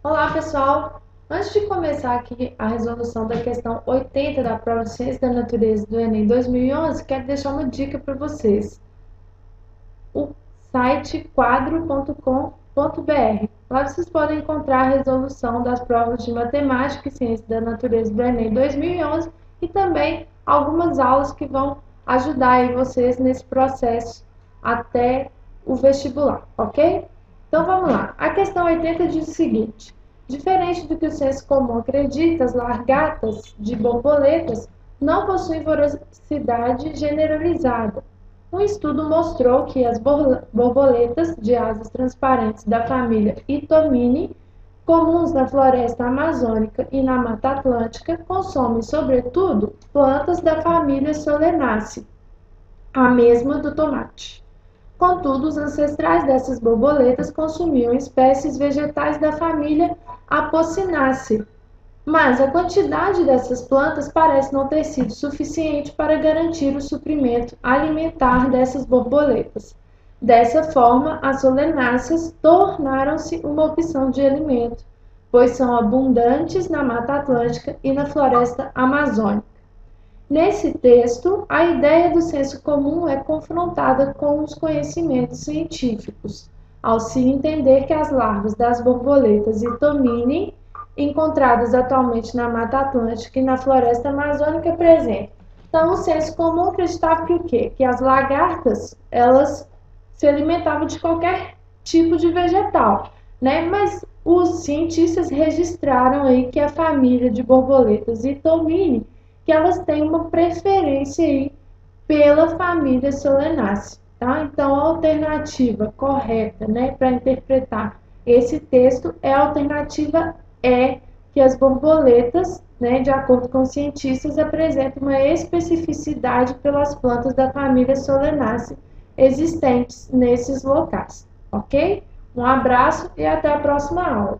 Olá, pessoal! Antes de começar aqui a resolução da questão 80 da prova de Ciência da Natureza do Enem 2011, quero deixar uma dica para vocês. O site quadro.com.br. Lá vocês podem encontrar a resolução das provas de Matemática e Ciência da Natureza do Enem 2011 e também algumas aulas que vão ajudar aí vocês nesse processo até o vestibular, ok? Então vamos lá. A questão 80 diz o seguinte: diferente do que o senso comum acredita, as largatas de borboletas não possuem voracidade generalizada. Um estudo mostrou que as borboletas de asas transparentes da família Itomini, comuns na floresta amazônica e na Mata Atlântica, consomem, sobretudo, plantas da família Solanaceae, a mesma do tomate. Contudo, os ancestrais dessas borboletas consumiam espécies vegetais da família Apocynaceae, mas a quantidade dessas plantas parece não ter sido suficiente para garantir o suprimento alimentar dessas borboletas. Dessa forma, as solenáceas tornaram-se uma opção de alimento, pois são abundantes na Mata Atlântica e na floresta amazônica. Nesse texto, a ideia do senso comum é confrontada com os conhecimentos científicos, ao se entender que as larvas das borboletas Itomini, encontradas atualmente na Mata Atlântica e na floresta amazônica, apresentam. Então, o senso comum acreditava que o quê? Que as lagartas, elas se alimentavam de qualquer tipo de vegetal, né? Mas os cientistas registraram aí que a família de borboletas Itomini, que elas têm uma preferência aí pela família Solanaceae, tá? Então, a alternativa correta, né, para interpretar esse texto é a alternativa E, que as borboletas, né, de acordo com os cientistas, apresentam uma especificidade pelas plantas da família Solanaceae existentes nesses locais, ok? Um abraço e até a próxima aula.